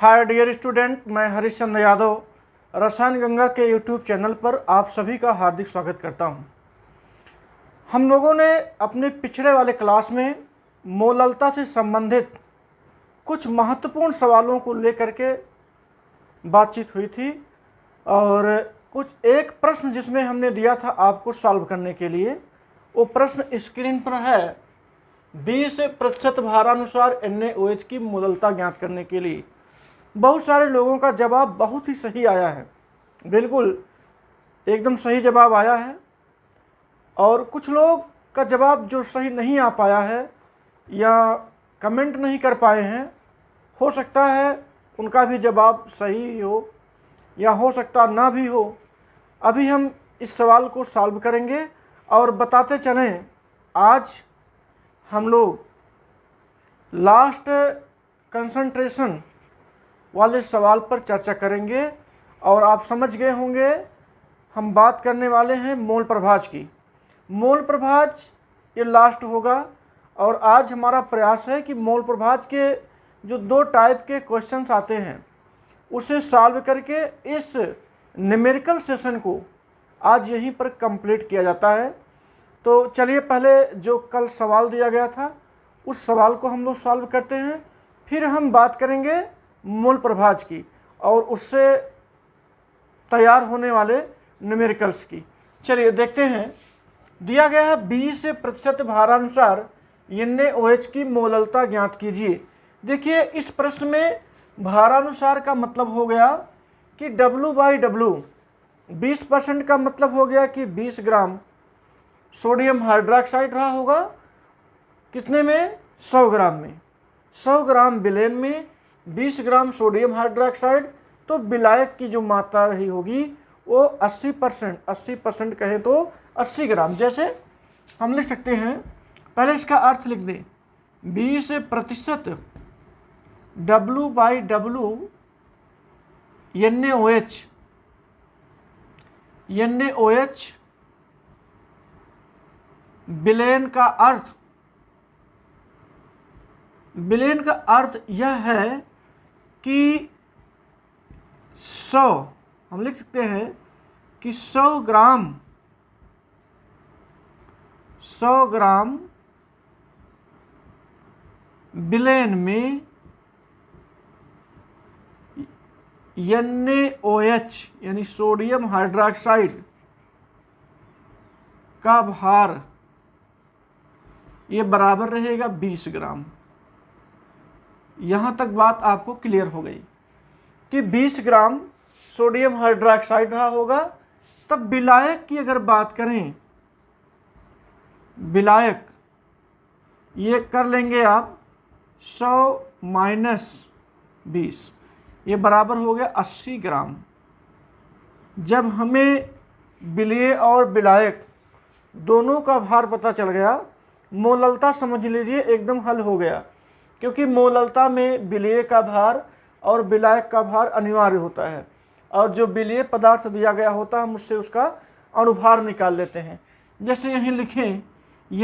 Hi dear student, मैं हरीश चंद्र यादव रसायन गंगा के यूट्यूब चैनल पर आप सभी का हार्दिक स्वागत करता हूं। हम लोगों ने अपने पिछड़े वाले क्लास में मोललता से संबंधित कुछ महत्वपूर्ण सवालों को लेकर के बातचीत हुई थी और कुछ एक प्रश्न जिसमें हमने दिया था आपको सॉल्व करने के लिए, वो प्रश्न स्क्रीन पर है। 20% भारानुसार NaOH की मोललता ज्ञात करने के लिए बहुत सारे लोगों का जवाब बहुत ही सही आया है, बिल्कुल एकदम सही जवाब आया है। और कुछ लोग का जवाब जो सही नहीं आ पाया है या कमेंट नहीं कर पाए हैं, हो सकता है उनका भी जवाब सही हो या हो सकता ना भी हो। अभी हम इस सवाल को सॉल्व करेंगे और बताते चलें। आज हम लोग लास्ट कंसंट्रेशन वाले सवाल पर चर्चा करेंगे और आप समझ गए होंगे हम बात करने वाले हैं मोल प्रभाज की। मोल प्रभाज ये लास्ट होगा और आज हमारा प्रयास है कि मोल प्रभाज के जो 2 टाइप के क्वेश्चंस आते हैं उसे सॉल्व करके इस न्यूमेरिकल सेशन को आज यहीं पर कंप्लीट किया जाता है। तो चलिए पहले जो कल सवाल दिया गया था उस सवाल को हम लोग सॉल्व करते हैं, फिर हम बात करेंगे मोल प्रभाज की और उससे तैयार होने वाले न्यूमेरिकल्स की। चलिए देखते हैं। दिया गया है 20% भारानुसार NaOH की मोललता ज्ञात कीजिए। देखिए इस प्रश्न में भारानुसार का मतलब हो गया कि W/W, 20% का मतलब हो गया कि 20 ग्राम सोडियम हाइड्रोक्साइड रहा होगा। कितने में? 100 ग्राम में। 100 ग्राम विलेन में 20 ग्राम सोडियम हाइड्रोक्साइड, तो विलायक की जो मात्रा रही होगी वो 80% कहें तो 80 ग्राम। जैसे हम लिख सकते हैं, पहले इसका अर्थ लिख दें, 20% W/W NaOH विलेन का अर्थ यह है कि 100, हम लिख सकते हैं कि 100 ग्राम विलेन में NaOH यानी सोडियम हाइड्रोक्साइड का भार ये बराबर रहेगा 20 ग्राम। यहाँ तक बात आपको क्लियर हो गई कि 20 ग्राम सोडियम हाइड्रोक्साइड रहा होगा। तब विलायक की अगर बात करें, विलायक ये कर लेंगे आप 100 - 20, ये बराबर हो गया 80 ग्राम। जब हमें विलेय और विलायक दोनों का भार पता चल गया, मोललता समझ लीजिए एकदम हल हो गया, क्योंकि मोललता में विलेय का भार और विलायक का भार अनिवार्य होता है और जो विलेय पदार्थ दिया गया होता है हम उससे उसका अणुभार निकाल लेते हैं। जैसे यहीं लिखें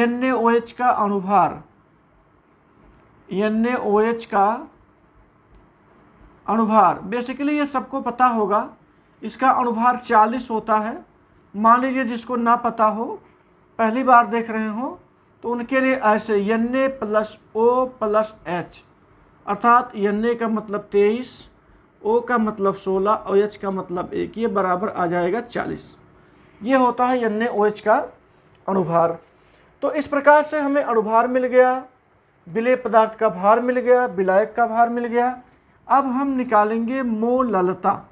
NaOH का अणुभार, NaOH का अणुभार बेसिकली ये सबको पता होगा, इसका अणुभार 40 होता है। मान लीजिए जिसको ना पता हो, पहली बार देख रहे हो, तो उनके लिए ऐसे Na+O+H, अर्थात Na का मतलब 23, O का मतलब 16 और H का मतलब 1, ये बराबर आ जाएगा 40। ये होता है NaOH का अणुभार। तो इस प्रकार से हमें अणुभार मिल गया, विलेय पदार्थ का भार मिल गया, विलायक का भार मिल गया। अब हम निकालेंगे मोललता।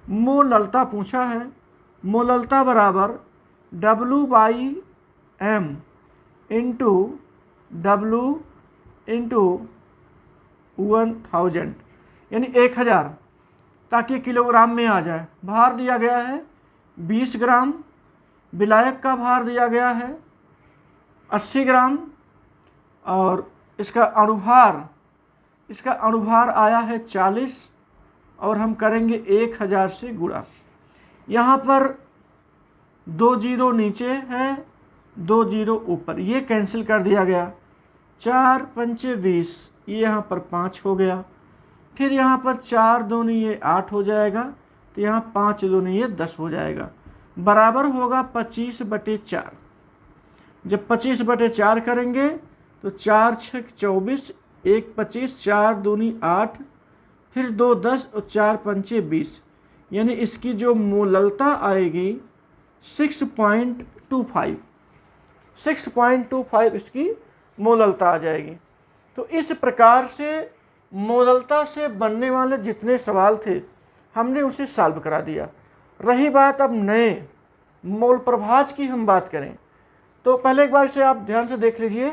मोललता पूछा है। मोललता बराबर W/M इंटू W इंटू 1000 यानी 1000, ताकि किलोग्राम में आ जाए। भार दिया गया है 20 ग्राम, विलायक का भार दिया गया है 80 ग्राम और इसका अणुभार आया है 40 और हम करेंगे 1000 से गुणा। यहाँ पर 2 जीरो नीचे है, 2 जीरो ऊपर, ये कैंसिल कर दिया गया। 4 पंचे 20, ये यहाँ पर 5 हो गया। फिर यहाँ पर 4 दूनी ये 8 हो जाएगा, तो यहाँ 5 दूनी ये 10 हो जाएगा, बराबर होगा 25/4। जब 25/4 करेंगे तो 4 6 24, 1 25, 4 दूनी 8, फिर 2 10 और 4 पंचे 20, यानी इसकी जो मोललता आएगी 6.25, 6.25 इसकी मोललता आ जाएगी। तो इस प्रकार से मोललता से बनने वाले जितने सवाल थे हमने उसे सॉल्व करा दिया। रही बात अब नए मोल प्रभाज की हम बात करें, तो पहले एक बार इसे आप ध्यान से देख लीजिए,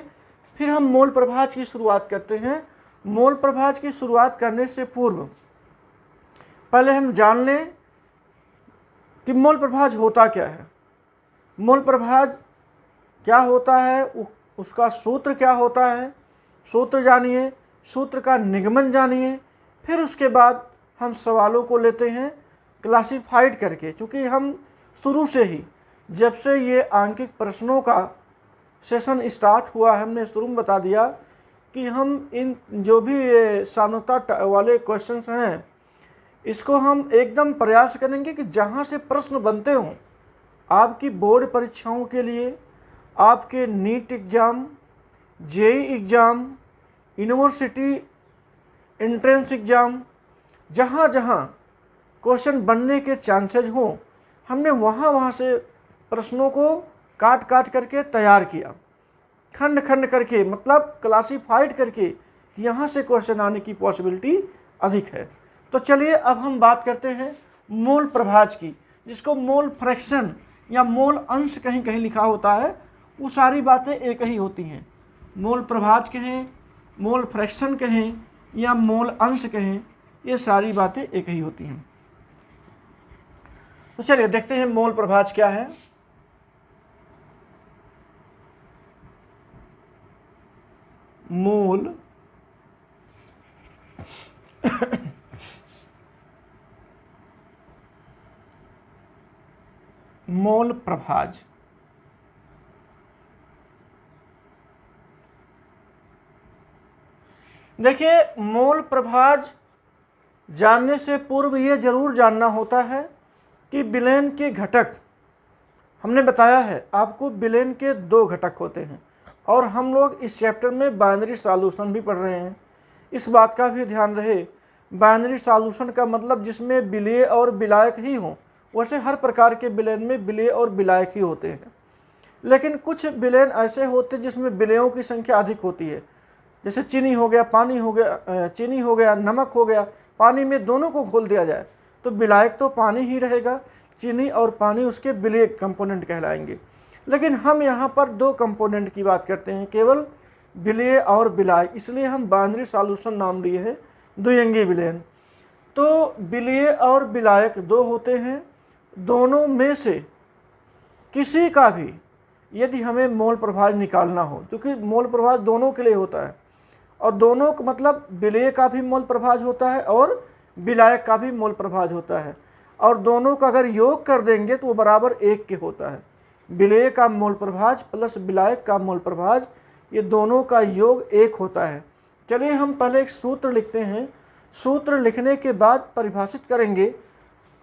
फिर हम मोल प्रभाज की शुरुआत करते हैं। मोल प्रभाज की शुरुआत करने से पूर्व पहले हम जान लें कि मोल प्रभाज होता क्या है। मोल प्रभाज क्या होता है, उसका सूत्र क्या होता है, सूत्र जानिए, सूत्र का निगमन जानिए, फिर उसके बाद हम सवालों को लेते हैं क्लासिफाइड करके। चूँकि हम शुरू से ही जब से ये आंकिक प्रश्नों का सेशन स्टार्ट हुआ है, हमने शुरू में बता दिया कि हम इन जो भी सानुता वाले क्वेश्चंस हैं इसको हम एकदम प्रयास करेंगे कि जहाँ से प्रश्न बनते हों आपकी बोर्ड परीक्षाओं के लिए, आपके NEET exam, JEE exam, university entrance exam, जहाँ जहाँ क्वेश्चन बनने के चांसेज हों हमने वहाँ से प्रश्नों को काट काट करके तैयार किया, खंड खंड करके, मतलब क्लासिफाइड करके, यहाँ से क्वेश्चन आने की पॉसिबिलिटी अधिक है। तो चलिए अब हम बात करते हैं मोल प्रभाज की, जिसको मोल फ्रैक्शन या मोल अंश कहीं कहीं लिखा होता है, वो सारी बातें एक ही होती हैं। मोल प्रभाज कहें, मोल फ्रैक्शन कहें या मोल अंश कहें, ये सारी बातें एक ही होती हैं। तो चलिए देखते हैं मोल प्रभाज क्या है। मोल मोल प्रभाज देखिए, मोल प्रभाज जानने से पूर्व ये जरूर जानना होता है कि विलयन के घटक, हमने बताया है आपको विलयन के 2 घटक होते हैं, और हम लोग इस चैप्टर में बाइनरी सॉल्यूशन भी पढ़ रहे हैं। इस बात का भी ध्यान रहे, बाइनरी सॉल्यूशन का मतलब जिसमें विलेय और विलायक ही हों। वैसे हर प्रकार के विलयन में विलेय और विलायक ही होते हैं, लेकिन कुछ विलयन ऐसे होते हैं जिसमें विलेयों की संख्या अधिक होती है, जैसे चीनी हो गया, पानी हो गया, चीनी हो गया, नमक हो गया, पानी में दोनों को घोल दिया जाए तो विलायक तो पानी ही रहेगा, चीनी और पानी उसके विलेय कंपोनेंट कहलाएंगे। लेकिन हम यहाँ पर 2 कंपोनेंट की बात करते हैं, केवल विलेय और विलायक, इसलिए हम बाइनरी सॉल्यूशन नाम लिए हैं, द्विअंगी विलयन। तो विलेय और विलायक 2 होते हैं, दोनों में से किसी का भी यदि हमें मोल प्रभाज निकालना हो, क्योंकि मोल प्रभाज दोनों के लिए होता है, और दोनों का मतलब विलेय का भी मोल प्रभाज होता है और विलायक का भी मोल प्रभाज होता है, और दोनों का अगर योग कर देंगे तो वो बराबर 1 के होता है। विलेय का मोल प्रभाज प्लस विलायक का मोल प्रभाज, ये दोनों का योग 1 होता है। चलिए हम पहले एक सूत्र लिखते हैं, सूत्र लिखने के बाद परिभाषित करेंगे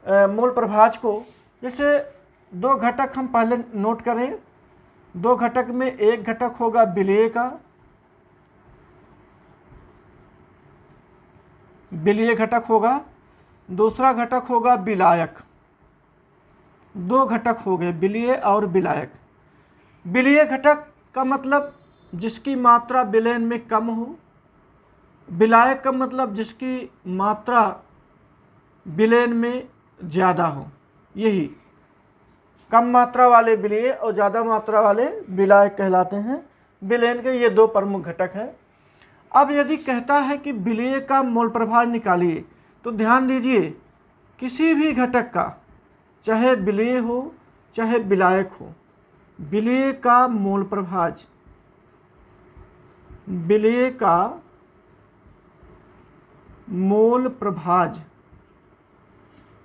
मोल प्रभाज को। जैसे 2 घटक हम पहले नोट करें, 2 घटक में एक घटक होगा विलेय का, विलेय घटक होगा, दूसरा घटक होगा विलायक। 2 घटक हो गए विलेय और विलायक। विलेय घटक का मतलब जिसकी मात्रा विलयन में कम हो, विलायक का मतलब जिसकी मात्रा विलयन में ज़्यादा हो। यही कम मात्रा वाले विलेय और ज़्यादा मात्रा वाले विलायक कहलाते हैं। विलयन के ये 2 प्रमुख घटक हैं। अब यदि कहता है कि विलेय का मोल प्रभाज निकालिए, तो ध्यान दीजिए किसी भी घटक का, चाहे विलेय हो चाहे विलायक हो, विलेय का मोल प्रभाज, विलेय का मोल प्रभाज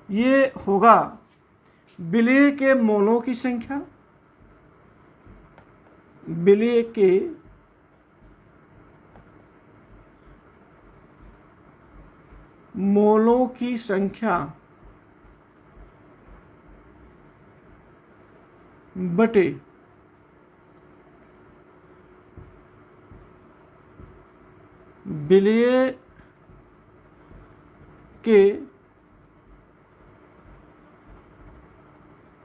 ये होगा विलेय के मोलों की संख्या, विलेय के मोलों की संख्या बटे विलय के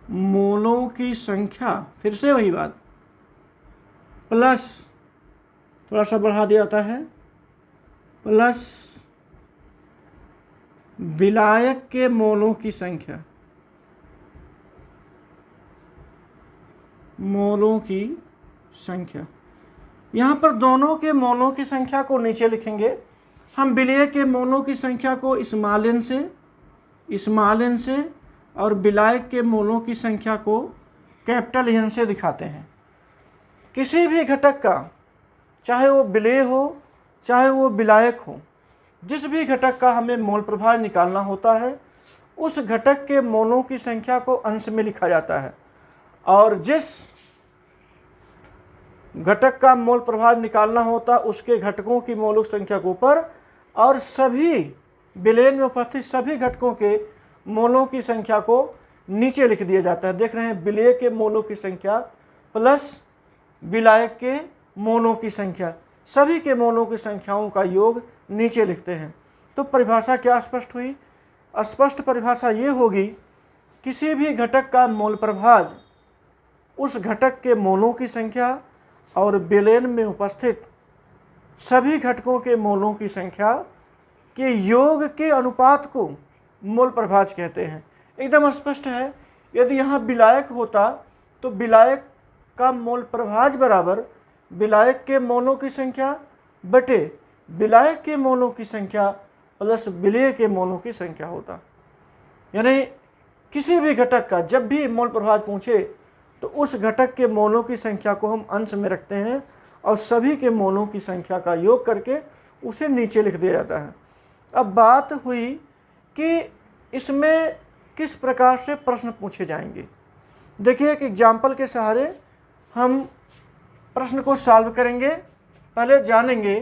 मोलों की संख्या, फिर से वही बात, प्लस थोड़ा सा बढ़ा दिया जाता है, प्लस विलायक के मोलों की संख्या, मोलों की संख्या। यहाँ पर दोनों के मोलों की संख्या को नीचे लिखेंगे। हम विलय के मोलों की संख्या को स्मॉल एन से और विलायक के मोलों की संख्या को कैपिटल एन से दिखाते हैं। किसी भी घटक का, चाहे वो विलय हो चाहे वो विलायक हो, जिस भी घटक का हमें मोल प्रभाज निकालना होता है उस घटक के मोलों की संख्या को अंश में लिखा जाता है, और जिस घटक का मोल प्रभाज निकालना होता उसके घटकों की मोलों की संख्या को ऊपर, और सभी विलय में उपस्थित सभी घटकों के मोलों की संख्या को नीचे लिख दिया जाता है। देख रहे हैं, विलय के मोलों की संख्या प्लस विलायक के मोलों की संख्या, सभी के मोलों की संख्याओं का योग नीचे लिखते हैं। तो परिभाषा क्या स्पष्ट हुई? स्पष्ट परिभाषा ये होगी, किसी भी घटक का मोल प्रभाज उस घटक के मोलों की संख्या और विलयन में उपस्थित सभी घटकों के मोलों की संख्या के योग के अनुपात को मोल प्रभाज कहते हैं। एकदम स्पष्ट है। यदि यहाँ विलायक होता तो विलायक का मोल प्रभाज बराबर विलायक के मोलों की संख्या बटे विलायक के मोलों की संख्या प्लस विलय के मोलों की संख्या होता। यानी किसी भी घटक का जब भी मोल प्रभाज पूछे तो उस घटक के मोलों की संख्या को हम अंश में रखते हैं और सभी के मोलों की संख्या का योग करके उसे नीचे लिख दिया जाता है। अब बात हुई कि इसमें किस प्रकार से प्रश्न पूछे जाएंगे। देखिए, एक एग्जाम्पल के सहारे हम प्रश्न को सॉल्व करेंगे। पहले जानेंगे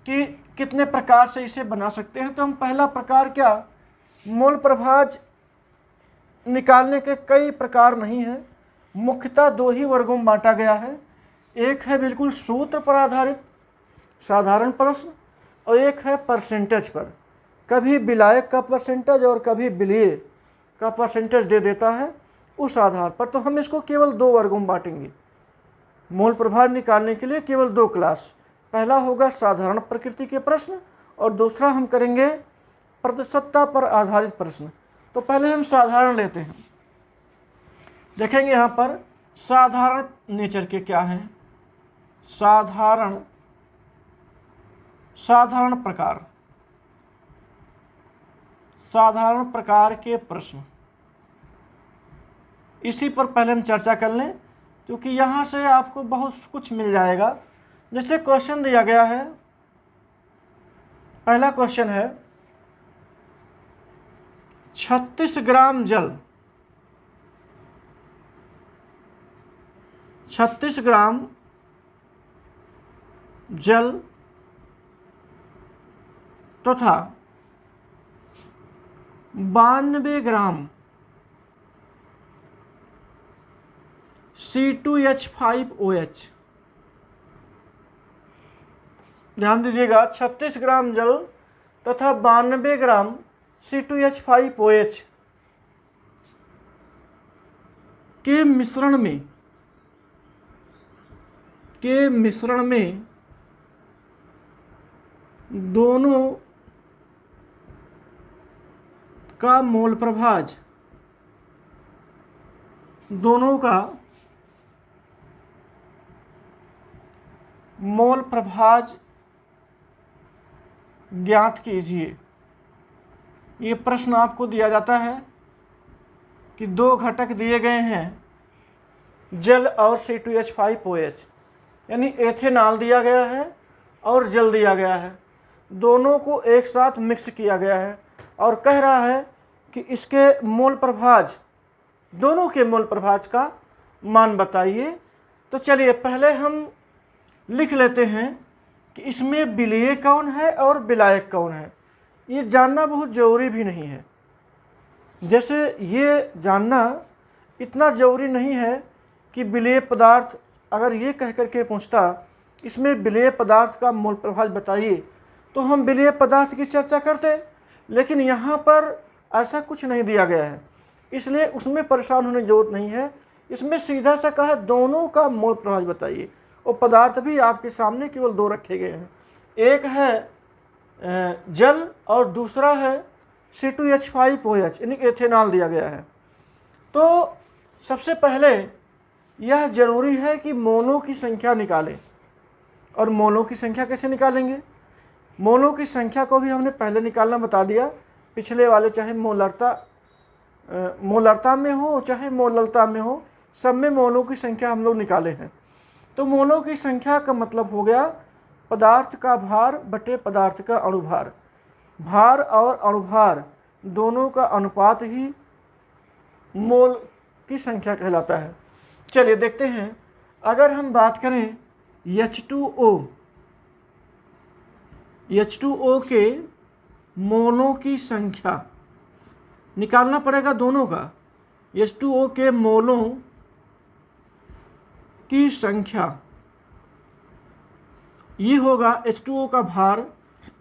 कि कितने प्रकार से इसे बना सकते हैं। तो हम पहला प्रकार क्या, मोल प्रभाज निकालने के कई प्रकार नहीं हैं, मुख्यतः दो ही वर्गों में बांटा गया है। एक है बिल्कुल सूत्र पर आधारित साधारण प्रश्न और एक है परसेंटेज पर। कभी विलायक का परसेंटेज और कभी विलय का परसेंटेज दे देता है, उस आधार पर। तो हम इसको केवल दो वर्गों में बांटेंगे। मोल प्रभाज निकालने के लिए केवल दो क्लास, पहला होगा साधारण प्रकृति के प्रश्न और दूसरा हम करेंगे प्रतिशतता पर आधारित प्रश्न। तो पहले हम साधारण लेते हैं। देखेंगे यहाँ पर साधारण नेचर के क्या हैं। साधारण प्रकार के प्रश्न, इसी पर पहले हम चर्चा कर लें क्योंकि यहाँ से आपको बहुत कुछ मिल जाएगा। जैसे क्वेश्चन दिया गया है, पहला क्वेश्चन है 36 ग्राम जल, 36 ग्राम जल तथा 92 ग्राम C2H5OH। ध्यान दीजिएगा, 36 ग्राम जल तथा 92 ग्राम C2H5OH के मिश्रण में दोनों का मोल प्रभाज, दोनों का मोल प्रभाज ज्ञात कीजिए। ये प्रश्न आपको दिया जाता है कि दो घटक दिए गए हैं, जल और C2H5OH, यानी एथेनॉल दिया गया है और जल दिया गया है, दोनों को एक साथ मिक्स किया गया है और कह रहा है कि इसके मोल प्रभाज, दोनों के मोल प्रभाज का मान बताइए। तो चलिए पहले हम लिख लेते हैं कि इसमें विलय कौन है और विलायक कौन है। ये जानना बहुत ज़रूरी भी नहीं है। जैसे ये जानना इतना ज़रूरी नहीं है कि विलेय पदार्थ अगर ये कह करके पूछता इसमें विलेय पदार्थ का मोल प्रभाव बताइए तो हम विलेय पदार्थ की चर्चा करते, लेकिन यहाँ पर ऐसा कुछ नहीं दिया गया है, इसलिए उसमें परेशान होने की जरूरत नहीं है। इसमें सीधा सा कहा दोनों का मोल प्रभाव बताइए, और पदार्थ भी आपके सामने केवल दो रखे गए हैं, एक है जल और दूसरा है C2H5OH यानी एथेनॉल दिया गया है। तो सबसे पहले यह जरूरी है कि मोलों की संख्या निकालें। और मोलों की संख्या कैसे निकालेंगे? मोलों की संख्या को भी हमने पहले निकालना बता दिया, पिछले वाले चाहे मोलरता में हो चाहे मोललता में हो, सब में मोलों की संख्या हम लोग निकाले हैं। तो मोलों की संख्या का मतलब हो गया पदार्थ का भार बटे पदार्थ का अणुभार। भार और अणुभार दोनों का अनुपात ही मोल की संख्या कहलाता है। चलिए देखते हैं, अगर हम बात करें H2O के मोलों की संख्या निकालना पड़ेगा दोनों का। H2O के मोलों की संख्या ये होगा H2O का भार।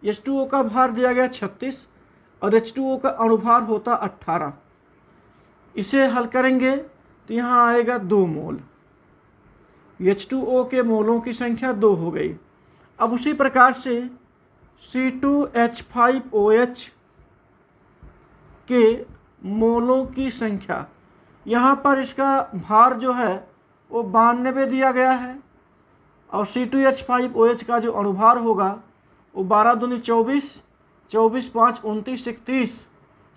H2O का भार दिया गया 36 और H2O का अणुभार होता 18। इसे हल करेंगे तो यहाँ आएगा 2 मोल। H2O के मोलों की संख्या 2 हो गई। अब उसी प्रकार से C2H5OH के मोलों की संख्या, यहाँ पर इसका भार जो है वो 92 दिया गया है, और C2H5OH का जो अणुभार होगा वो 12 दूनी 24, 24 5 29 31,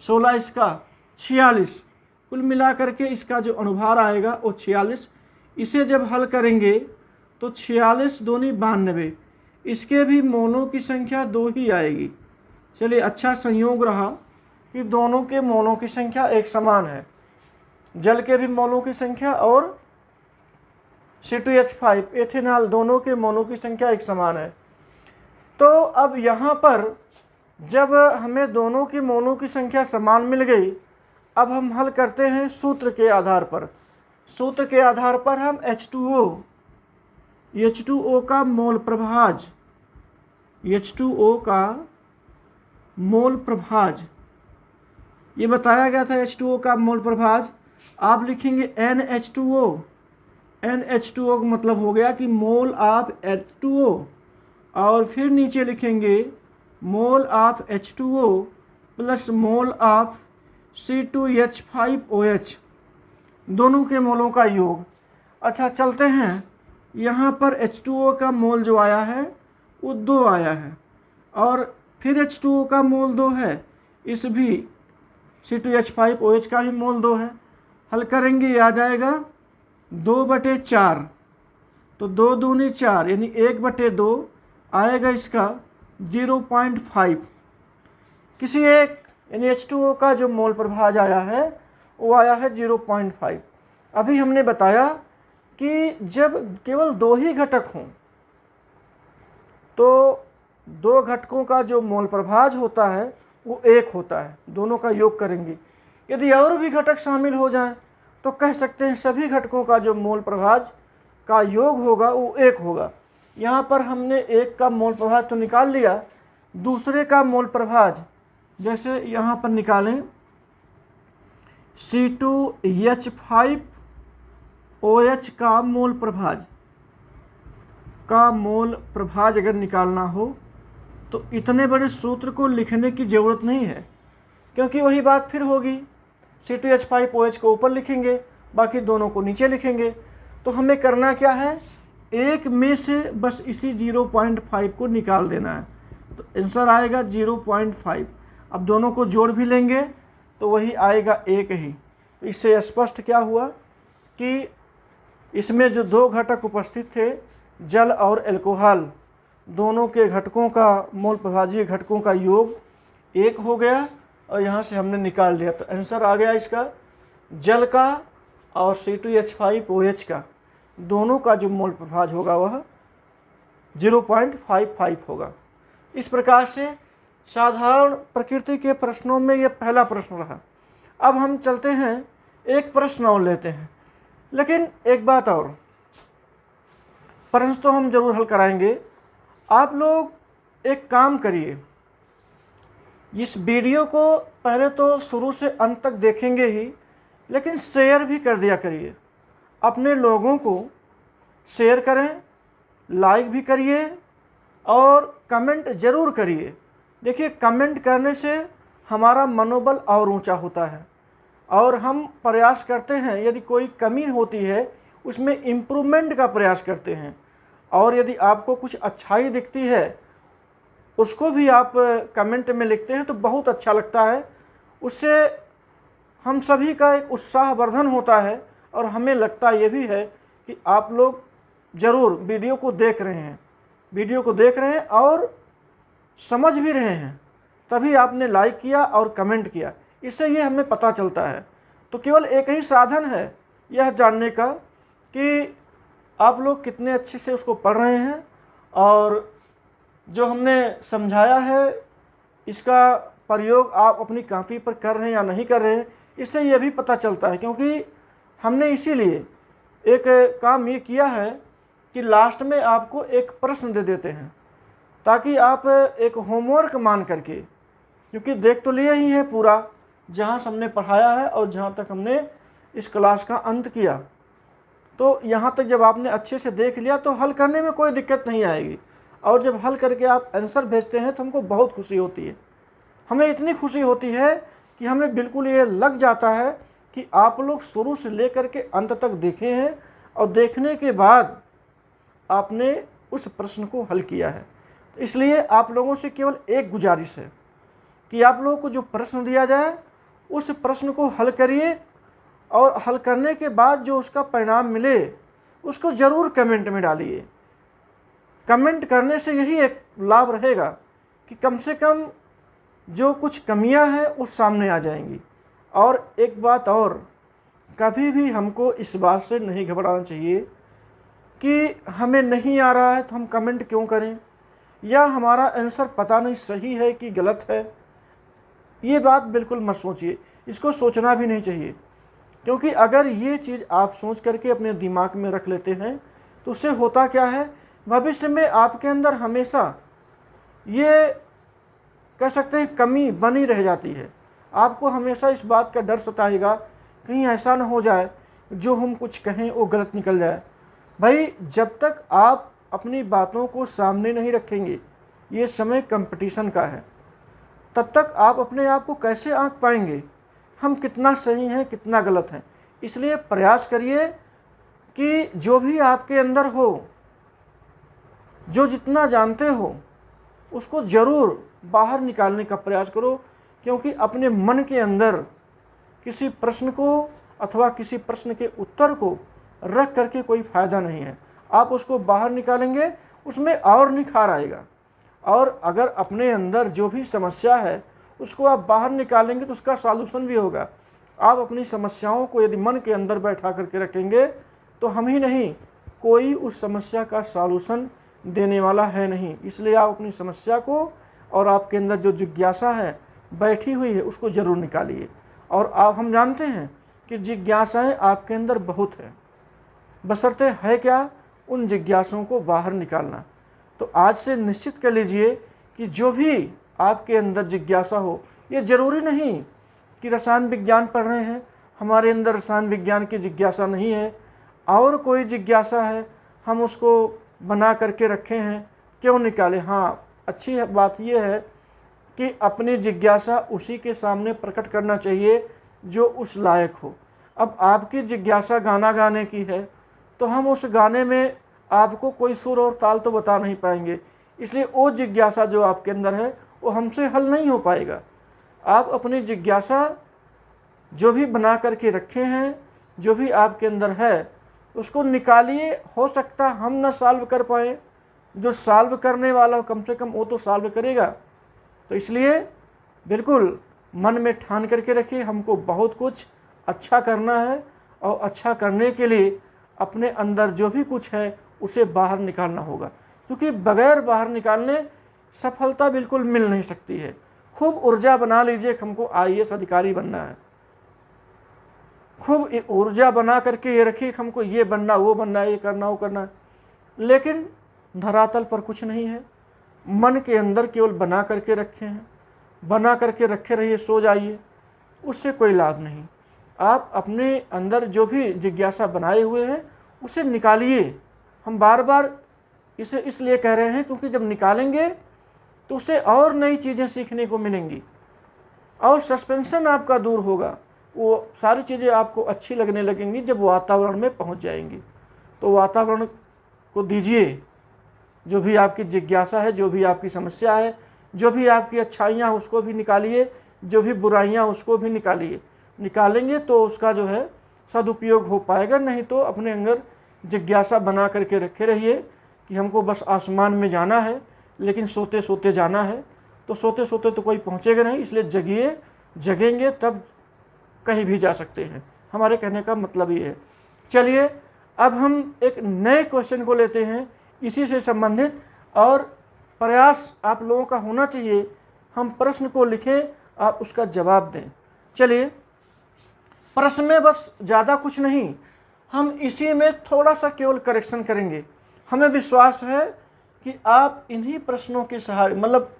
16 इसका 46, कुल मिलाकर के इसका जो अणुभार आएगा वो 46। इसे जब हल करेंगे तो 46 दूनी 92, इसके भी मोलों की संख्या 2 ही आएगी। चलिए, अच्छा संयोग रहा कि दोनों के मोलों की संख्या एक समान है, जल के भी मोलों की संख्या और C2H5 एथेनॉल दोनों के मोलों की संख्या एक समान है। तो अब यहाँ पर जब हमें दोनों की मोलों की संख्या समान मिल गई, अब हम हल करते हैं सूत्र के आधार पर। सूत्र के आधार पर हम H2O का मोल प्रभाज, H2O का मोल प्रभाज ये बताया गया था। H2O का मोल प्रभाज आप लिखेंगे NH2O। NH2O का मतलब हो गया कि मोल ऑफ H2O, और फिर नीचे लिखेंगे mole of H2O plus mole of C2H5OH, दोनों के मोलों का योग। अच्छा, चलते हैं, यहाँ पर H2O का मोल जो आया है वो 2 आया है, और फिर H2O का मोल 2 है, इस भी C2H5OH का भी मोल 2 है। हल करेंगे, ये आ जाएगा 2/4, तो 2 दूनी 4 यानी 1/2 आएगा इसका 0.5। किसी एक यानी H2O का जो मोल प्रभाज आया है वो आया है 0.5। अभी हमने बताया कि जब केवल 2 ही घटक हों तो 2 घटकों का जो मोल प्रभाज होता है वो 1 होता है, दोनों का योग करेंगे। यदि और भी घटक शामिल हो जाएं तो कह सकते हैं सभी घटकों का जो मोल प्रभाज का योग होगा वो 1 होगा। यहाँ पर हमने एक का मोल प्रभाज तो निकाल लिया, दूसरे का मोल प्रभाज जैसे यहाँ पर निकालें C2H5OH का मोल प्रभाज अगर निकालना हो तो इतने बड़े सूत्र को लिखने की ज़रूरत नहीं है, क्योंकि वही बात फिर होगी, C2H5OH को ऊपर लिखेंगे, बाकी दोनों को नीचे लिखेंगे। तो हमें करना क्या है, एक में से बस इसी 0.5 को निकाल देना है, तो आंसर आएगा 0.5। अब दोनों को जोड़ भी लेंगे तो वही आएगा 1 ही। तो इससे स्पष्ट क्या हुआ कि इसमें जो 2 घटक उपस्थित थे, जल और अल्कोहल, दोनों के घटकों का मोल प्रभाजीय घटकों का योग 1 हो गया, और यहाँ से हमने निकाल लिया। तो आंसर आ गया इसका जल का और C2H5OH का दोनों का जो मोल प्रभाज होगा वह 0.55 होगा। इस प्रकार से साधारण प्रकृति के प्रश्नों में ये पहला प्रश्न रहा। अब हम चलते हैं, एक प्रश्न और लेते हैं। लेकिन एक बात और, प्रश्न तो हम जरूर हल कराएंगे। आप लोग एक काम करिए, इस वीडियो को पहले तो शुरू से अंत तक देखेंगे ही, लेकिन शेयर भी कर दिया करिए। अपने लोगों को शेयर करें, लाइक भी करिए और कमेंट ज़रूर करिए। देखिए, कमेंट करने से हमारा मनोबल और ऊंचा होता है और हम प्रयास करते हैं, यदि कोई कमी होती है उसमें इम्प्रूवमेंट का प्रयास करते हैं। और यदि आपको कुछ अच्छाई दिखती है उसको भी आप कमेंट में लिखते हैं तो बहुत अच्छा लगता है। उससे हम सभी का एक उत्साहवर्धन होता है और हमें लगता ये भी है कि आप लोग ज़रूर वीडियो को देख रहे हैं और समझ भी रहे हैं, तभी आपने लाइक किया और कमेंट किया। इससे ये हमें पता चलता है। तो केवल एक ही साधन है यह जानने का कि आप लोग कितने अच्छे से उसको पढ़ रहे हैं और जो हमने समझाया है इसका प्रयोग आप अपनी कॉपी पर कर रहे हैं या नहीं कर रहे हैं, इससे यह भी पता चलता है। क्योंकि हमने इसीलिए एक काम ये किया है कि लास्ट में आपको एक प्रश्न दे देते हैं, ताकि आप एक होमवर्क मान करके, क्योंकि देख तो लिया ही है पूरा जहाँ से हमने पढ़ाया है और जहाँ तक हमने इस क्लास का अंत किया, तो यहाँ तक जब आपने अच्छे से देख लिया तो हल करने में कोई दिक्कत नहीं आएगी। और जब हल करके आप आंसर भेजते हैं तो हमको बहुत खुशी होती है। हमें इतनी खुशी होती है कि हमें बिल्कुल ये लग जाता है कि आप लोग शुरू से लेकर के अंत तक देखे हैं और देखने के बाद आपने उस प्रश्न को हल किया है। इसलिए आप लोगों से केवल एक गुजारिश है कि आप लोगों को जो प्रश्न दिया जाए उस प्रश्न को हल करिए और हल करने के बाद जो उसका परिणाम मिले उसको ज़रूर कमेंट में डालिए। कमेंट करने से यही एक लाभ रहेगा कि कम से कम जो कुछ कमियां हैं उस सामने आ जाएंगी। और एक बात और, कभी भी हमको इस बात से नहीं घबराना चाहिए कि हमें नहीं आ रहा है तो हम कमेंट क्यों करें, या हमारा आंसर पता नहीं सही है कि गलत है। ये बात बिल्कुल मत सोचिए, इसको सोचना भी नहीं चाहिए। क्योंकि अगर ये चीज़ आप सोच करके अपने दिमाग में रख लेते हैं तो उससे होता क्या है, भविष्य में आपके अंदर हमेशा ये कह सकते हैं कमी बनी रह जाती है। आपको हमेशा इस बात का डर सताएगा कहीं ऐसा ना हो जाए जो हम कुछ कहें वो गलत निकल जाए। भाई, जब तक आप अपनी बातों को सामने नहीं रखेंगे, ये समय कंपटीशन का है, तब तक आप अपने आप को कैसे आंक पाएंगे हम कितना सही हैं कितना गलत हैं। इसलिए प्रयास करिए कि जो भी आपके अंदर हो, जो जितना जानते हो उसको ज़रूर बाहर निकालने का प्रयास करो। क्योंकि अपने मन के अंदर किसी प्रश्न को अथवा किसी प्रश्न के उत्तर को रख करके कोई फ़ायदा नहीं है। आप उसको बाहर निकालेंगे उसमें और निखार आएगा। और अगर अपने अंदर जो भी समस्या है उसको आप बाहर निकालेंगे तो उसका सॉल्यूशन भी होगा। आप अपनी समस्याओं को यदि मन के अंदर बैठा करके रखेंगे तो हम ही नहीं, कोई उस समस्या का सॉल्यूशन देने वाला है नहीं। इसलिए आप अपनी समस्या को और आपके अंदर जो जिज्ञासा है बैठी हुई है उसको ज़रूर निकालिए। और आप, हम जानते हैं कि जिज्ञासाएं आपके अंदर बहुत है, बशर्ते है क्या उन जिज्ञासाओं को बाहर निकालना। तो आज से निश्चित कर लीजिए कि जो भी आपके अंदर जिज्ञासा हो, ये ज़रूरी नहीं कि रसायन विज्ञान पढ़ रहे हैं हमारे अंदर रसायन विज्ञान की जिज्ञासा नहीं है और कोई जिज्ञासा है हम उसको बना करके रखे हैं, क्यों निकाले। हाँ, अच्छी बात यह है कि अपनी जिज्ञासा उसी के सामने प्रकट करना चाहिए जो उस लायक हो। अब आपकी जिज्ञासा गाना गाने की है तो हम उस गाने में आपको कोई सुर और ताल तो बता नहीं पाएंगे, इसलिए वो जिज्ञासा जो आपके अंदर है वो हमसे हल नहीं हो पाएगा। आप अपनी जिज्ञासा जो भी बना करके रखे हैं, जो भी आपके अंदर है उसको निकालिए। हो सकता हम ना सॉल्व कर पाए, जो सॉल्व करने वाला हो कम से कम वो तो सॉल्व करेगा। तो इसलिए बिल्कुल मन में ठान करके रखिए हमको बहुत कुछ अच्छा करना है और अच्छा करने के लिए अपने अंदर जो भी कुछ है उसे बाहर निकालना होगा। क्योंकि बगैर बाहर निकालने सफलता बिल्कुल मिल नहीं सकती है। खूब ऊर्जा बना लीजिए कि हमको IAS अधिकारी बनना है, खूब ऊर्जा बना करके ये रखिए कि हमको ये बनना, वो बनना, ये करना, वो करना, लेकिन धरातल पर कुछ नहीं है। मन के अंदर केवल बना करके रखे हैं, बना करके रखे रहिए, सो जाइए, उससे कोई लाभ नहीं। आप अपने अंदर जो भी जिज्ञासा बनाए हुए हैं उसे निकालिए। हम बार बार इसे इसलिए कह रहे हैं क्योंकि जब निकालेंगे तो उसे और नई चीज़ें सीखने को मिलेंगी और सस्पेंशन आपका दूर होगा। वो सारी चीज़ें आपको अच्छी लगने लगेंगी जब वातावरण में पहुंच जाएंगी। तो वातावरण को दीजिए, जो भी आपकी जिज्ञासा है, जो भी आपकी समस्या है, जो भी आपकी अच्छाइयाँ उसको भी निकालिए, जो भी बुराइयाँ उसको भी निकालिए। निकालेंगे तो उसका जो है सदुपयोग हो पाएगा, नहीं तो अपने अंदर जिज्ञासा बना करके रखे रहिए कि हमको बस आसमान में जाना है, लेकिन सोते सोते जाना है। तो सोते सोते तो कोई पहुँचेगा नहीं, इसलिए जगिए, जगेंगे तब कहीं भी जा सकते हैं। हमारे कहने का मतलब ये है। चलिए अब हम एक नए क्वेश्चन को लेते हैं इसी से संबंधित, और प्रयास आप लोगों का होना चाहिए हम प्रश्न को लिखें, आप उसका जवाब दें। चलिए प्रश्न में बस ज़्यादा कुछ नहीं, हम इसी में थोड़ा सा केवल करेक्शन करेंगे। हमें विश्वास है कि आप इन्हीं प्रश्नों के सहारे, मतलब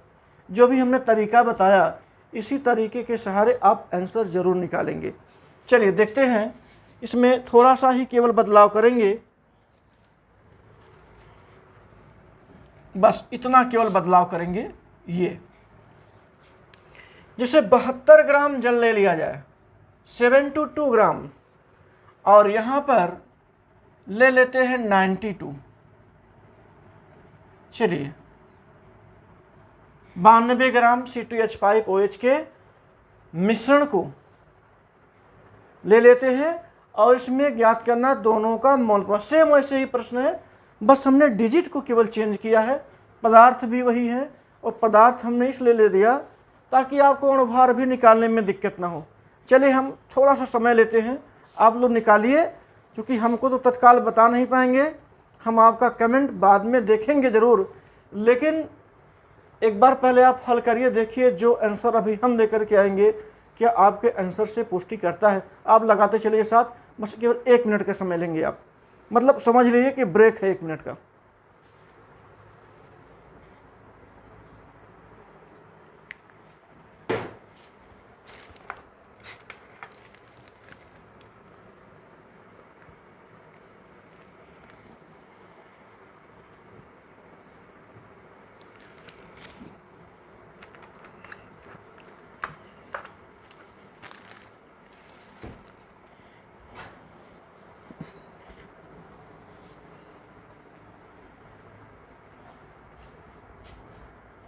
जो भी हमने तरीका बताया, इसी तरीके के सहारे आप आंसर ज़रूर निकालेंगे। चलिए देखते हैं, इसमें थोड़ा सा ही केवल बदलाव करेंगे, बस इतना केवल बदलाव करेंगे। ये जैसे 72 ग्राम जल ले लिया जाए, 72 ग्राम, और यहाँ पर ले लेते हैं 92। चलिए 92 ग्राम C2H5OH के मिश्रण को ले लेते हैं और इसमें ज्ञात करना दोनों का मोल प्रभाव। सेम वैसे ही प्रश्न है, बस हमने डिजिट को केवल चेंज किया है, पदार्थ भी वही है, और पदार्थ हमने इसलिए ले दिया ताकि आपको अणुभार भी निकालने में दिक्कत ना हो। चलिए हम थोड़ा सा समय लेते हैं, आप लोग निकालिए, क्योंकि हमको तो तत्काल बता नहीं पाएंगे, हम आपका कमेंट बाद में देखेंगे ज़रूर, लेकिन एक बार पहले आप हल करिए, देखिए जो आंसर अभी हम लेकर के आएंगे क्या आपके आंसर से पुष्टि करता है। आप लगाते चलिए साथ, बस केवल 1 मिनट का समय लेंगे आप, मतलब समझ लीजिए कि ब्रेक है 1 मिनट का।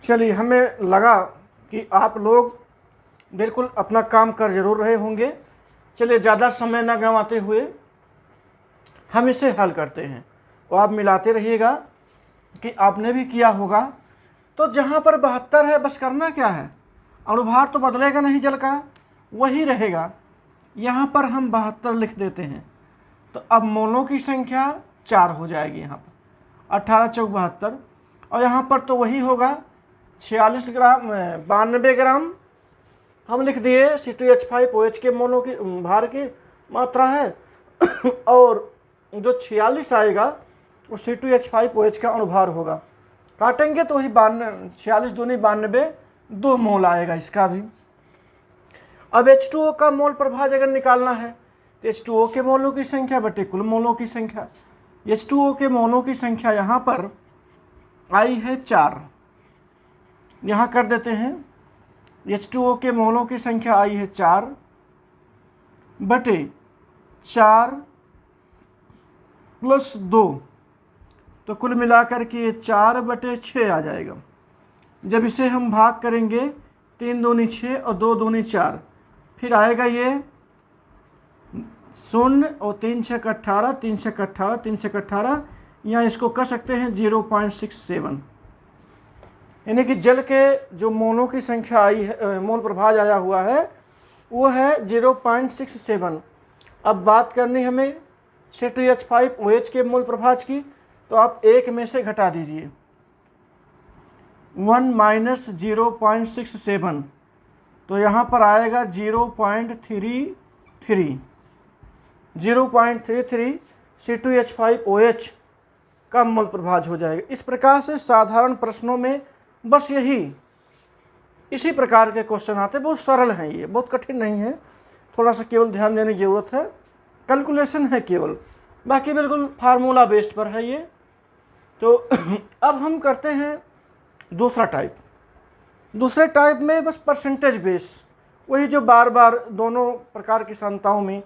चलिए हमें लगा कि आप लोग बिल्कुल अपना काम कर जरूर रहे होंगे। चलिए ज़्यादा समय ना गंवाते हुए हम इसे हल करते हैं, और आप मिलाते रहिएगा कि आपने भी किया होगा। तो जहाँ पर 72 है, बस करना क्या है, अणुभार तो बदलेगा नहीं, जल का वही रहेगा। यहाँ पर हम 72 लिख देते हैं, तो अब मोलों की संख्या 4 हो जाएगी। यहाँ पर 18 चौक 72, और यहाँ पर तो वही होगा 46 ग्राम 92 ग्राम हम लिख दिए C2H5OH के मोलों की भार की मात्रा है, और जो 46 आएगा वो C2H5OH का अणुभार होगा। काटेंगे तो वही 46 दूनी 92, 2 मोल आएगा इसका भी। अब H2O का मोल प्रभाज अगर निकालना है तो H2O के मोलों की संख्या बटे कुल मोलों की संख्या। H2O के मोलों की संख्या यहाँ पर आई है 4, यहाँ कर देते हैं। H2O के मोलों की संख्या आई है 4 बटे 4 प्लस 2, तो कुल मिलाकर के 4 बटे 6 आ जाएगा। जब इसे हम भाग करेंगे 3 दूनी 6 और 2 दूनी 4, फिर आएगा ये 0 और 3 6 18, 3 6 18, 3 6 18, यहाँ इसको कर सकते हैं 0.67, यानी कि जल के जो मोलों की संख्या आई है, मोल प्रभाज आया हुआ है वो है 0.67। अब बात करनी हमें C2H5OH के मोल प्रभाज की, तो आप 1 में से घटा दीजिए, 1 माइनस 0.67, तो यहाँ पर आएगा 0.33 C2H5OH का मोल प्रभाज हो जाएगा। इस प्रकार से साधारण प्रश्नों में बस इसी प्रकार के क्वेश्चन आते हैं। बहुत सरल हैं, ये बहुत कठिन नहीं है, थोड़ा सा केवल ध्यान देने की ज़रूरत है, कैलकुलेशन है केवल, बाकी बिल्कुल फार्मूला बेस्ड पर है ये। तो अब हम करते हैं दूसरे टाइप में बस परसेंटेज बेस, वही जो बार बार दोनों प्रकार की सांताओं में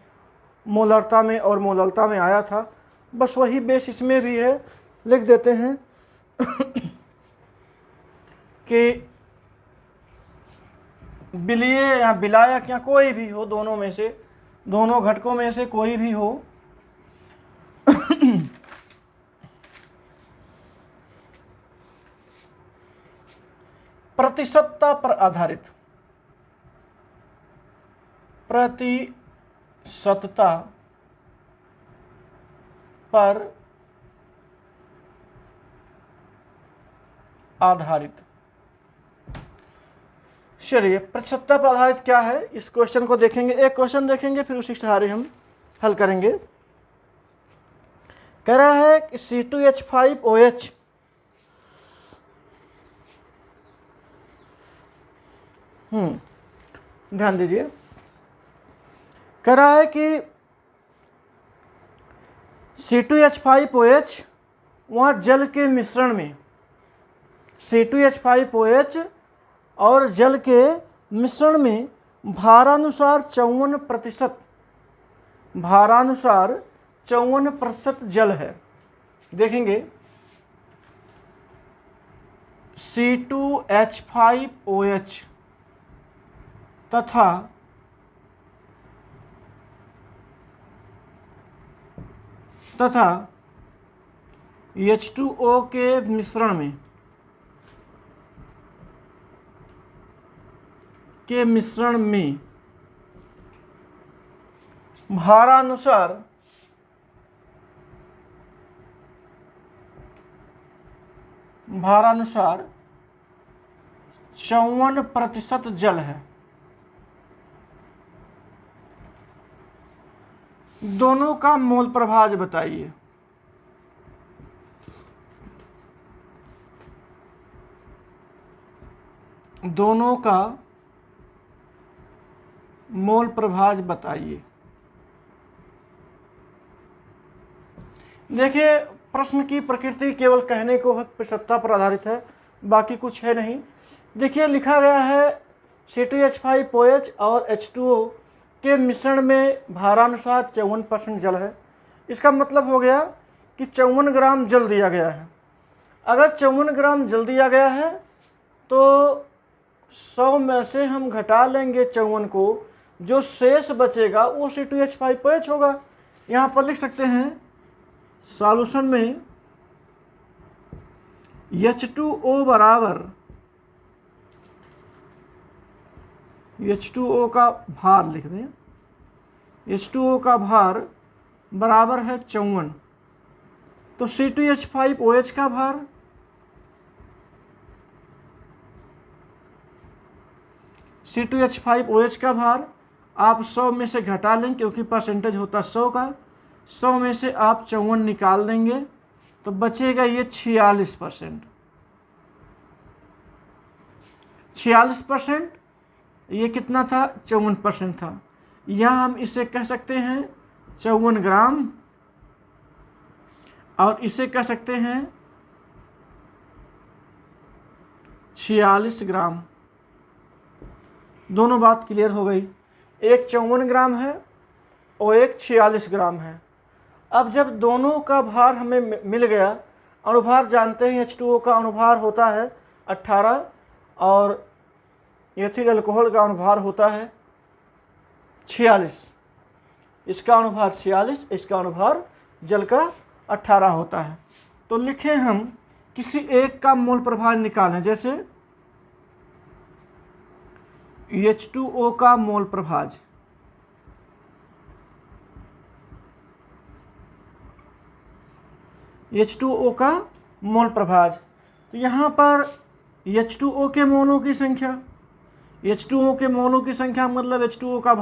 मोलरता में और मोललता में आया था, बस वही बेस इसमें भी है। लिख देते हैं कि बिलिए या बिलायक या कोई भी हो, दोनों घटकों में से कोई भी हो, प्रतिशतता पर आधारित। चलिए, प्रतिशतता पर आधारित क्या है, इस क्वेश्चन को देखेंगे। एक क्वेश्चन देखेंगे, फिर उसी के सहारे हम हल करेंगे। कह रहा है कि C2H5OH ध्यान दीजिए, कह रहा है कि C2H5OH वहाँ जल के मिश्रण में, C2H5OH और जल के मिश्रण में भारानुसार 54% जल है। देखेंगे C2H5OH तथा H2O के मिश्रण में भारानुसार 54% जल है। दोनों का मोल प्रभाज बताइए। दोनों का मोल प्रभाज बताइए। देखिए, प्रश्न की प्रकृति केवल कहने को प्रतिशतता पर आधारित है, बाकी कुछ है नहीं। देखिए, लिखा गया है C2H5OH और H2O के मिश्रण में भारानुसार 54% जल है। इसका मतलब हो गया कि 54 ग्राम जल दिया गया है। अगर 54 ग्राम जल दिया गया है तो 100 में से हम घटा लेंगे 54 को, जो शेष बचेगा वो C2H5OH होगा। यहाँ पर लिख सकते हैं सॉल्यूशन में H2O बराबर, H2O का भार लिख दें, H2O का भार बराबर है 54, तो C2H5OH का भार, C2H5OH का भार आप 100 में से घटा लें, क्योंकि परसेंटेज होता 100 का, 100 में से आप 54 निकाल देंगे तो बचेगा ये 46%। 46%, ये कितना था, 54% था। यहाँ हम इसे कह सकते हैं 54 ग्राम और इसे कह सकते हैं 46 ग्राम। दोनों बात क्लियर हो गई। एक 54 ग्राम है और एक 46 ग्राम है। अब जब दोनों का भार हमें मिल गया, अनुभार जानते हैं H2O का अनुभार होता है 18 और एथिल अल्कोहल का अनुभार होता है 46। इसका अनुभार 46, इसका अनुभार जल का 18 होता है। तो लिखें हम किसी एक का मोल प्रभाज निकालें, जैसे H2O का मोल प्रभाज, H2O का मोल प्रभाज। तो यहाँ पर H2O के मोलों की संख्या, H2O के मोलों की संख्या मतलब H2O का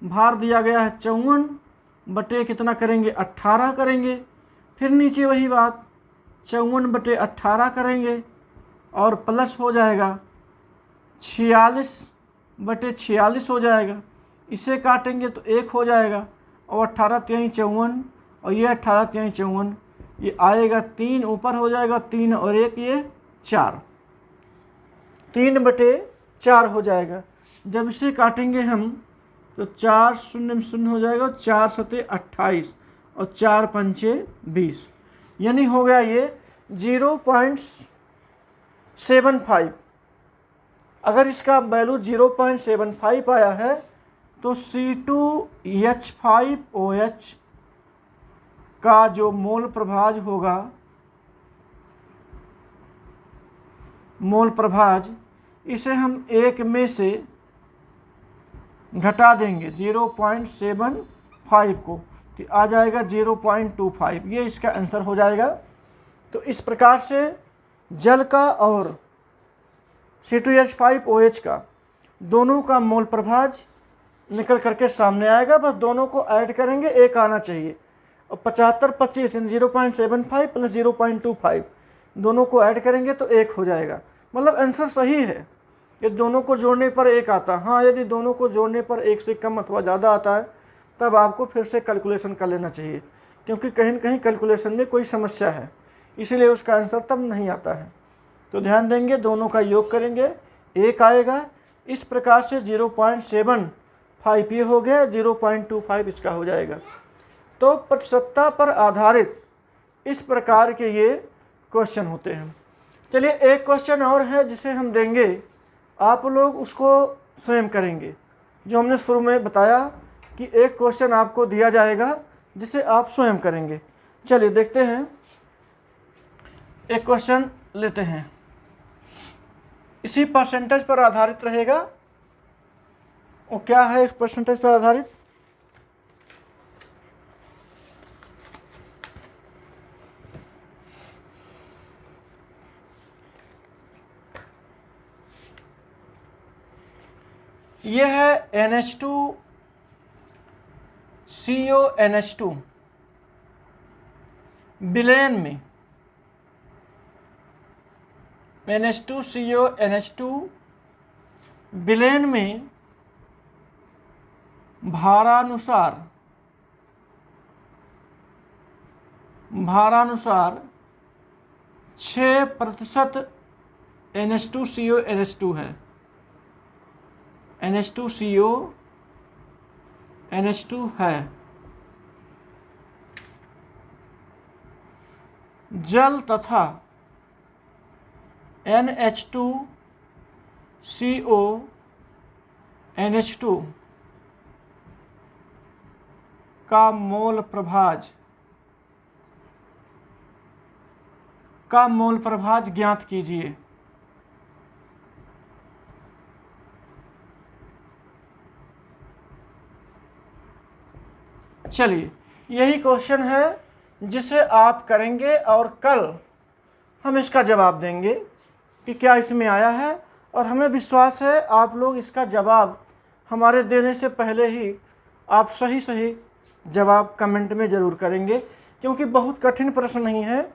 भार दिया गया है 54 बटे कितना करेंगे 18 करेंगे। फिर नीचे वही बात 54 बटे 18 करेंगे और प्लस हो जाएगा 46 बटे 46 हो जाएगा। इसे काटेंगे तो 1 हो जाएगा और 18 3 54 और ये 18 3 54, ये आएगा 3 ऊपर हो जाएगा 3 और 1 ये 4, 3 बटे 4 हो जाएगा। जब इसे काटेंगे हम तो 4 शून्य शून्य हो जाएगा, 4 सते 28 और 4 पंचे 20, यानी हो गया ये 0.75। अगर इसका वैल्यू 0.75 आया है तो C2H5OH का जो मोल प्रभाज होगा, मोल प्रभाज, इसे हम 1 में से घटा देंगे 0.75 को, तो आ जाएगा 0.25। ये इसका आंसर हो जाएगा। तो इस प्रकार से जल का और C2H5OH का दोनों का मोल प्रभाज निकल करके सामने आएगा। बस दोनों को ऐड करेंगे, 1 आना चाहिए। और 75 25 0.75 प्लस 0.25 दोनों को ऐड करेंगे तो 1 हो जाएगा। मतलब आंसर सही है। ये दोनों को जोड़ने पर 1 आता है। हाँ, यदि दोनों को जोड़ने पर 1 से कम अथवा ज़्यादा आता है तब आपको फिर से कैलकुलेशन कर लेना चाहिए, क्योंकि कहीं न कहीं कैलकुलेशन में कोई समस्या है, इसलिए उसका आंसर तब नहीं आता है। तो ध्यान देंगे, दोनों का योग करेंगे 1 आएगा। इस प्रकार से 0.75 ये हो गया, 0.25 इसका हो जाएगा। तो प्रतिशतता पर आधारित इस प्रकार के ये क्वेश्चन होते हैं। चलिए एक क्वेश्चन और है जिसे हम देंगे, आप लोग उसको स्वयं करेंगे। जो हमने शुरू में बताया कि एक क्वेश्चन आपको दिया जाएगा जिसे आप स्वयं करेंगे। चलिए देखते हैं, एक क्वेश्चन लेते हैं, इसी परसेंटेज पर आधारित रहेगा। वो क्या है इस परसेंटेज पर आधारित? ये है NH2CONH2 बिलेन में, NH2CONH2 बिलेन में भारानुसार 6% NH2CONH2 है। NH2CONH2 है। जल तथा NH2CONH2 का मोल प्रभाज ज्ञात कीजिए। चलिए यही क्वेश्चन है जिसे आप करेंगे और कल हम इसका जवाब देंगे कि क्या इसमें आया है। और हमें विश्वास है आप लोग इसका जवाब हमारे देने से पहले ही आप सही जवाब कमेंट में ज़रूर करेंगे, क्योंकि बहुत कठिन प्रश्न नहीं है।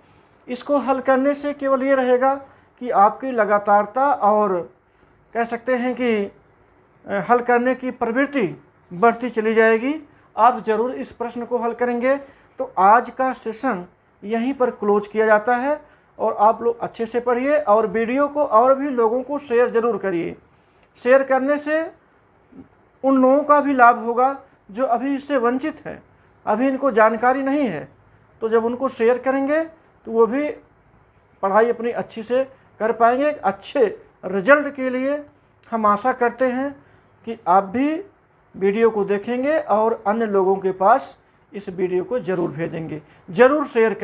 इसको हल करने से केवल ये रहेगा कि आपकी लगातारता और कह सकते हैं कि हल करने की प्रवृत्ति बढ़ती चली जाएगी। आप ज़रूर इस प्रश्न को हल करेंगे। तो आज का सेशन यहीं पर क्लोज किया जाता है और आप लोग अच्छे से पढ़िए और वीडियो को और भी लोगों को शेयर ज़रूर करिए। शेयर करने से उन लोगों का भी लाभ होगा जो अभी इससे वंचित हैं, अभी इनको जानकारी नहीं है। तो जब उनको शेयर करेंगे तो वो भी पढ़ाई अपनी अच्छी से कर पाएंगे। अच्छे रिजल्ट के लिए हम आशा करते हैं कि आप भी वीडियो को देखेंगे और अन्य लोगों के पास इस वीडियो को ज़रूर भेजेंगे, ज़रूर शेयर करें।